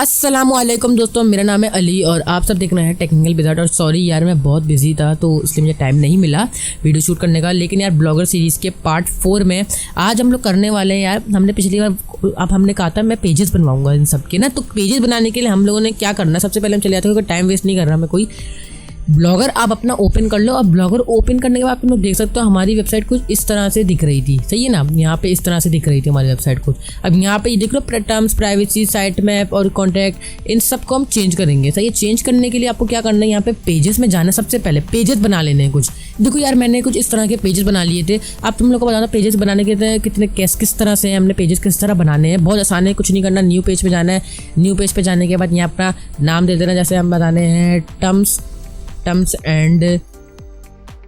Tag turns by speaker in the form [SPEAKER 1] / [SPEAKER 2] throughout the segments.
[SPEAKER 1] अस्सलामुअलैकुम दोस्तों, मेरा नाम है अली और आप सब देख रहे हैं टेक्निकल बिज़ार्ड। और सॉरी यार, मैं बहुत बिजी था तो इसलिए मुझे टाइम नहीं मिला वीडियो शूट करने का। लेकिन यार ब्लॉगर सीरीज़ के पार्ट 4 में आज हम लोग करने वाले हैं। यार हमने पिछली बार अब हमने कहा था मैं पेजेस बनवाऊंगा इन सब के ना, तो पेजेस बनाने के लिए हम लोगों ने क्या करना है, सबसे पहले हम चले जाते हैं क्योंकि टाइम वेस्ट नहीं कर रहा मैं कोई। ब्लॉगर आप अपना ओपन कर लो। अब ब्लॉगर ओपन करने के बाद तुम लोग देख सकते हो हमारी वेबसाइट कुछ इस तरह से दिख रही थी, सही है ना। यहाँ पे इस तरह से दिख रही थी हमारी वेबसाइट कुछ। अब यहाँ पे देख लो टर्म्स, प्राइवेसी, साइट मैप और कॉन्टैक्ट, इन सब को हम चेंज करेंगे। सही है, चेंज करने के लिए आपको क्या करना है, यहाँ पे पेजेस में जाना है। सबसे पहले पेजेस बना लेने हैं कुछ। देखो यार मैंने कुछ इस तरह के पेजेस बना लिए थे। अब तुम लोग को बताना पेजेस बनाने के कितने किस तरह से हमने पेजेस किस तरह बनाने हैं। बहुत आसान है, कुछ नहीं करना। न्यू पेज पे जाना है। न्यू पेज पे जाने के बाद यहाँ अपना नाम दे देना। जैसे हम बताने हैं टर्म्स एंड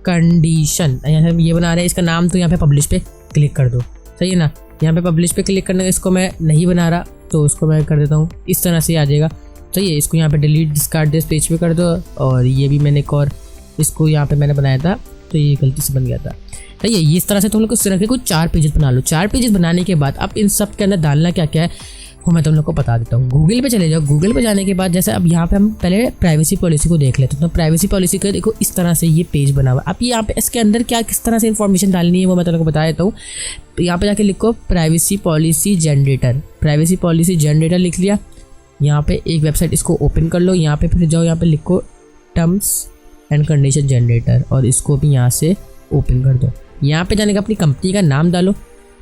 [SPEAKER 1] कंडीशन, यहाँ ये बना रहे हैं इसका नाम। तो यहाँ पे पब्लिश पे क्लिक कर दो, सही है ना। यहाँ पे पब्लिश पे क्लिक करने का, इसको मैं नहीं बना रहा तो उसको मैं कर देता हूँ, इस तरह से आ जाएगा। सही है, इसको यहाँ पे डिलीट डिस्कार्ड दिस पेज पे कर दो। और ये भी मैंने एक और इसको यहाँ पे मैंने बनाया था तो ये गलती से बन गया था। सही है, इस तरह से तुम लोग इस तरह के कुछ 4 पेजेस बना लो। 4 पेजेस बनाने के बाद अब इन सब के अंदर डालना क्या क्या है वो मैं तुम लोग को बता देता हूँ। गूगल पे चले जाओ। गूगल पे जाने के बाद जैसे अब यहाँ पे हम पहले प्राइवेसी पॉलिसी को देख लेते हैं। तो प्राइवेसी पॉलिसी का देखो इस तरह से ये पेज बना हुआ। अब यहाँ पे इसके अंदर क्या किस तरह से इन्फॉर्मेशन डालनी है वो मैं तुम लोग को बता देता हूँ। यहाँ पे जाके लिखो privacy policy generator. Privacy policy generator लिख लिया। यहाँ पे एक वेबसाइट इसको ओपन कर लो। यहाँ पे फिर जाओ, यहाँ पे लिखो टर्म्स एंड कंडीशन जनरेटर और इसको भी यहाँ से ओपन कर दो। यहाँ पे जाने का अपनी कंपनी का नाम डालो।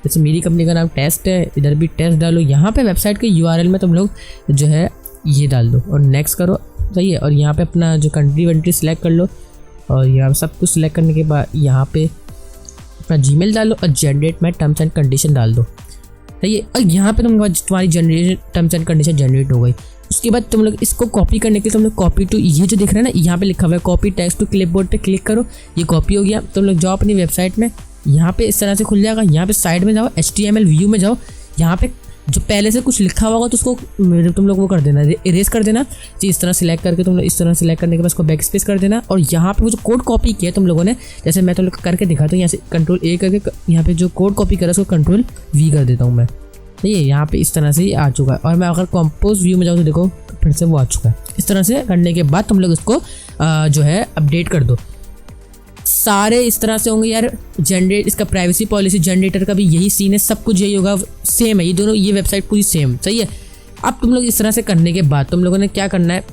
[SPEAKER 1] जैसे मेरी कंपनी का नाम टेस्ट है, इधर भी टेस्ट डालो। यहाँ पे वेबसाइट के URL में तुम लोग जो है ये डाल दो और नेक्स्ट करो, सही है। और यहाँ पे अपना जो कंट्री सिलेक्ट कर लो और यहाँ सब कुछ सिलेक्ट करने के बाद यहाँ पे अपना जीमेल डालो और जनरेट में टर्म्स एंड कंडीशन डाल दो, सही है। और यहाँ पे तुम्हारी generation terms and condition generate हो गई। उसके बाद तुम लोग इसको कॉपी करने के लिए तुम लोग कॉपी टू, ये जो दिख रहा है ना यहाँ पे लिखा हुआ है कॉपी टेक्स्ट टू क्लिपबोर्ड पे क्लिक करो। ये कॉपी हो गया। तुम लोग जाओ अपनी वेबसाइट में, यहाँ पे इस तरह से खुल जाएगा। यहाँ पे साइड में जाओ, HTML व्यू में जाओ। यहाँ पे जो पहले से कुछ लिखा होगा तो उसको तुम लोग वो कर देना, इरेज कर देना। तो इस तरह सिलेक्ट करके तुम लोग इस तरह सिलेक्ट करने के बाद उसको बैक स्पेस कर देना। और यहाँ पे वो जो कोड कॉपी किया तुम लोगों ने, जैसे मैं तुम लोग करके दिखाता हूँ। यहाँ से Ctrl+A करके यहाँ पे जो कोड कॉपी करा उसको Ctrl+V कर देता हूँ मैं। सही है, यहाँ पे इस तरह से ये आ चुका है। और मैं अगर कंपोज व्यू में जाऊँ तो देखो फिर से वो आ चुका है। इस तरह से करने के बाद तुम लोग इसको जो है अपडेट कर दो। सारे इस तरह से होंगे यार। जनरेट इसका प्राइवेसी पॉलिसी जनरेटर का भी यही सीन है, सब कुछ यही होगा, सेम है ये दोनों, ये वेबसाइट पूरी सेम, सही है। अब तुम लोग इस तरह से करने के बाद तुम लोगों ने क्या करना है,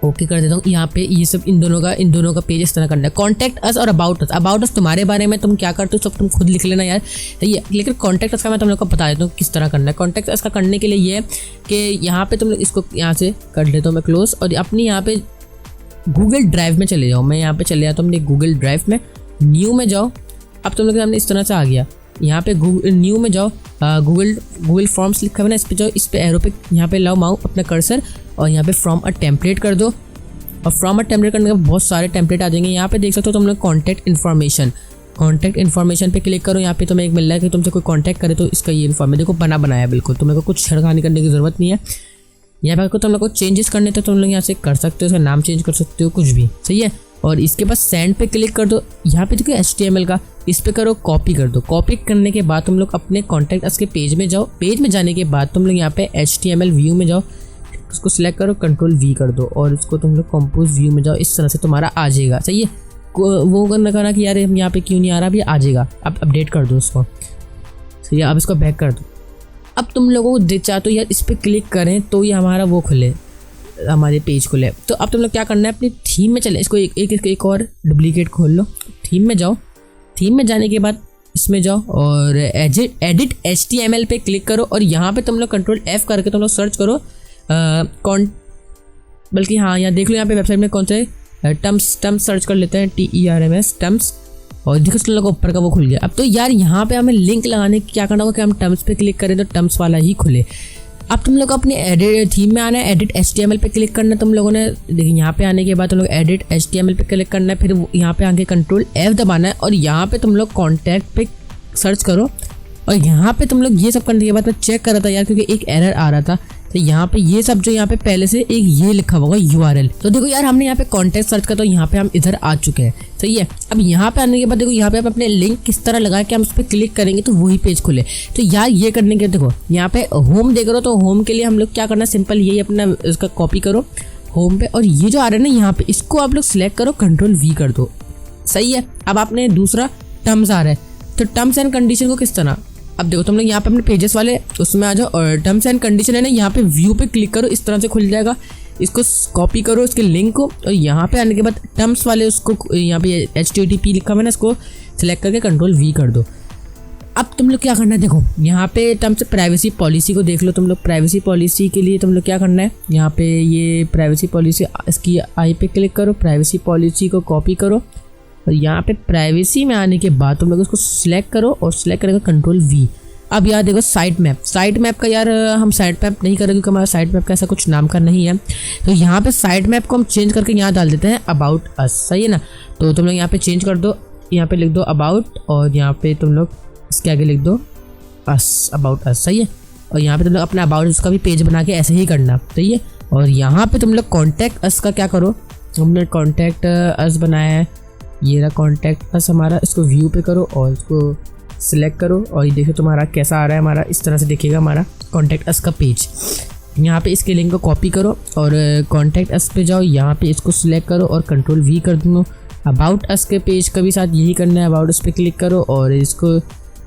[SPEAKER 1] ओके कर देता हूँ। यहाँ पे ये सब इन दोनों का पेज इस तरह करना है। कॉन्टैक्ट अस और अबाउट अस। अबाउट अस तुम्हारे बारे में, तुम क्या करते हो सब तुम खुद लिख लेना यार, सही है। लेकिन कॉन्टैक्ट अस का मैं तुम लोग को बता देता हूँ किस तरह करना है। कॉन्टैक्ट अस का करने के लिए ये है कि यहाँ पे तुम लोग इसको यहाँ से कर लेता हूँ मैं क्लोज। और अपनी यहाँ पे गूगल ड्राइव में चले जाओ। मैं यहाँ पे चले जाता हूँ अपने गूगल ड्राइव में, न्यू में जाओ। अब तुम लोग के सामने इस तरह से आ गया। यहाँ पे न्यू में जाओ, गूगल फॉर्म्स लिखा हुआ है ना, इस पे जाओ, इस पे एरो पे यहाँ पे लाओ माउस अपना कर्सर और यहाँ पे फ्रॉम अ टेम्पलेट कर दो। और फ्रॉम अ टेम्पलेट करने के बाद बहुत सारे टेम्पलेट आ जाएंगे। यहाँ पे देख सकते हो तुम लोग कॉन्टैक्ट इन्फॉर्मेशन पे क्लिक करो। यहाँ पे तुम्हें एक मिल रहा है कि तुमसे कोई कॉन्टैक्ट करे तो इसका ये इन्फॉर्मेशन देखो बनाया बिल्कुल, तुम्हें को कुछ छेड़खानी करने की ज़रूरत नहीं है। यहाँ पे तुम लोग को चेंजेस करने थे तुम लोग यहाँ से कर सकते हो, उसका नाम चेंज कर सकते हो, कुछ भी, सही है। और इसके बाद सेंड पे क्लिक कर दो। यहाँ पे देखो HTML का, इस पे करो कॉपी कर दो। कॉपी करने के बाद तुम लोग अपने कॉन्टैक्ट अस के पेज में जाओ। पेज में जाने के बाद तुम लोग यहाँ पे HTML व्यू में जाओ, उसको सिलेक्ट करो, Ctrl+V कर दो और इसको तुम लोग कंपोज व्यू में जाओ। इस तरह से तुम्हारा आ जाएगा, सही है। वो करना कि यार हम यहाँ पे क्यों नहीं आ रहा, अभी आ जाएगा। अब अपडेट कर दो उसको, सही है। अब इसको बैक कर दो। अब तुम लोगों को चाहते हो यार इस पर क्लिक करें तो ये हमारा वो खुले, हमारे पेज खुले। तो अब तुम लोग क्या करना है, अपनी थीम में चले। इसको एक और डुप्लीकेट खोल लो। थीम में जाओ। थीम में जाने के बाद इसमें जाओ और एडिट HTML पे क्लिक करो। और यहाँ पे तुम लोग Ctrl+F करके तुम लोग सर्च करो बल्कि हाँ यहाँ देख लो, यहाँ पे वेबसाइट में कौन से टर्म्स सर्च कर लेते हैं, TERMS टर्म्स। और देखो तुम लोग ऊपर का वो खुल गया। अब तो यार यहाँ पे हमें लिंक लगाने की क्या करना होगा कि हम टर्म्स पे क्लिक करें तो टर्म्स वाला ही खुले। अब तुम लोग अपने एडिट थीम में आना है, एडिट HTML पे क्लिक करना है तुम लोगों ने। देखिए यहाँ पे आने के बाद तुम लोग एडिट HTML पे क्लिक करना है, फिर यहाँ पे आके Ctrl+F दबाना है और यहाँ पे तुम लोग कॉन्टैक्ट पे सर्च करो। और यहाँ पे तुम लोग ये सब करने के बाद मैं चेक कर रहा था यार, क्योंकि एक एरर आ रहा था तो यहाँ पे ये सब जो यहाँ पे पहले से एक ये लिखा होगा URL। तो देखो यार हमने यहाँ पे कॉन्टेक्ट सर्च कर, तो यहाँ पे हम इधर आ चुके हैं। सही है। अब यहाँ पे आने के बाद देखो यहाँ पे आप अपने लिंक किस तरह लगा के हम उस पर क्लिक करेंगे तो वही पेज खुले। तो यार ये करने के देखो यहाँ पे होम देख रहे हो, तो होम के लिए हम लोग क्या करना है, सिंपल यही अपना इसका कॉपी करो होम पे, और ये जो आ रहा है ना यहाँ पे इसको आप लोग सिलेक्ट करो, Ctrl+V कर दो। सही है। अब आपने दूसरा टर्म्स आ रहा है, तो टर्म्स एंड कंडीशन को किस तरह, अब देखो तुम लोग यहाँ पे अपने पेजेस वाले उसमें आ जाओ और टर्म्स एंड कंडीशन है ना, यहाँ पे व्यू पे क्लिक करो, इस तरह से खुल जाएगा। इसको कॉपी करो इसके लिंक को, और यहाँ पे आने के बाद टर्म्स वाले उसको यहाँ पे HTTP लिखा हुआ है ना, इसको सिलेक्ट करके Ctrl+V कर दो। अब तुम लोग क्या करना है, देखो यहाँ पे टर्म्स प्राइवेसी पॉलिसी को देख लो तुम लोग। प्राइवेसी पॉलिसी के लिए तुम लोग क्या करना है, यहाँ पे ये प्राइवेसी पॉलिसी इसकी आई पे क्लिक करो, प्राइवेसी पॉलिसी को कॉपी करो, और यहाँ पे प्राइवेसी में आने के बाद तुम लोग इसको सिलेक्ट करो और सिलेक्ट करेंगे Ctrl+V। अब यार देखो साइट मैप का यार हम साइट मैप नहीं करेंगे क्योंकि हमारा साइट मैप का ऐसा कुछ नाम का नहीं है। तो यहाँ पे साइट मैप को हम चेंज करके यहाँ डाल देते हैं अबाउट अस। सही है ना। तो तुम लोग यहाँ पे चेंज कर दो, यहाँ पे लिख दो अबाउट, और यहाँ पे तुम लोग इसके आगे लिख दो अस, अबाउट अस। सही है। और यहाँ पे तुम लोग अपना अबाउट उसका भी पेज बना के ऐसे ही करना। सही है। और यहाँ पे तुम लोग कॉन्टैक्ट अस का क्या करो, हमने कॉन्टैक्ट अस बनाया है, ये रहा कॉन्टैक्ट अस हमारा, इसको व्यू पे करो और इसको सिलेक्ट करो, और ये देखो तुम्हारा कैसा आ रहा है, हमारा इस तरह से दिखेगा हमारा कॉन्टैक्ट अस का पेज। यहाँ पे इसके लिंक को कॉपी करो और कॉन्टैक्ट अस पे जाओ, यहाँ पे इसको सिलेक्ट करो और Ctrl+V कर दो। अबाउट अस के पेज का भी साथ यही करना है, अबाउट अस पे क्लिक करो और इसको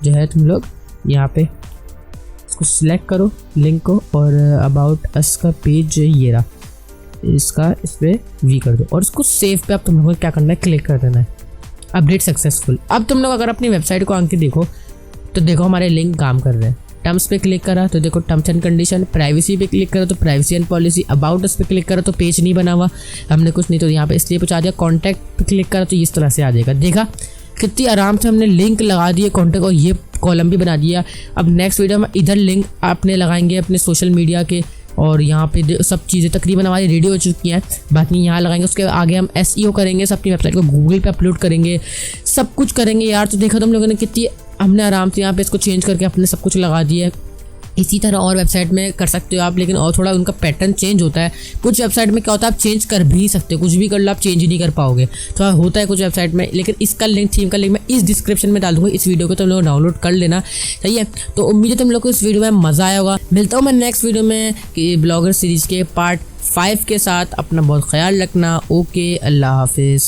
[SPEAKER 1] जो है तुम लोग यहाँ पे इसको सिलेक्ट करो लिंक को, और अबाउट अस का पेज ये रहा, इसका इस पर V कर दो, और इसको सेव पे अब तुम लोगों को क्या करना है, क्लिक कर देना है। Update successful. अब तुम लोग अगर अपनी वेबसाइट को आके देखो तो देखो हमारे लिंक काम कर रहे हैं। टर्म्स पे क्लिक करा तो देखो टर्म्स एंड कंडीशन, प्राइवेसी पे क्लिक करो तो privacy and policy, about us पे क्लिक करो तो पेज नहीं बना हुआ, हमने कुछ नहीं तो यहाँ पे इसलिए कुछ आ दिया। कॉन्टैक्ट पे क्लिक करा तो इस तरह से आ जाएगा। देखा कितनी आराम से हमने लिंक लगा दिए कॉन्टैक्ट, और ये कॉलम भी बना दिया। अब नेक्स्ट वीडियो में इधर लिंक आपने लगाएंगे अपने सोशल मीडिया के, और यहाँ पे सब चीज़ें तकरीबन हमारी रेडी हो चुकी हैं, बाकी यहाँ लगाएंगे। उसके आगे हम SEO करेंगे, अपनी वेबसाइट को गूगल पे अपलोड करेंगे, सब कुछ करेंगे यार। तो देखो तुम लोगों ने कितनी हमने आराम से यहाँ पे इसको चेंज करके अपने सब कुछ लगा दिया है। इसी तरह और वेबसाइट में कर सकते हो आप, लेकिन और थोड़ा उनका पैटर्न चेंज होता है। कुछ वेबसाइट में क्या होता है आप चेंज कर भी नहीं सकते, कुछ भी कर लो आप चेंज ही नहीं कर पाओगे, थोड़ा होता है कुछ वेबसाइट में। लेकिन इसका लिंक, थीम का लिंक मैं इस डिस्क्रिप्शन में डाल दूंगा इस वीडियो को, तुम लोग डाउनलोड कर लेना। सही है। तो उम्मीद है तुम लोग को इस वीडियो में मज़ा आया होगा। मिलता हूँ मैं नेक्स्ट वीडियो में कि ब्लॉगर सीरीज़ के पार्ट 5 के साथ। अपना बहुत ख्याल रखना। ओके, अल्लाह हाफिज़।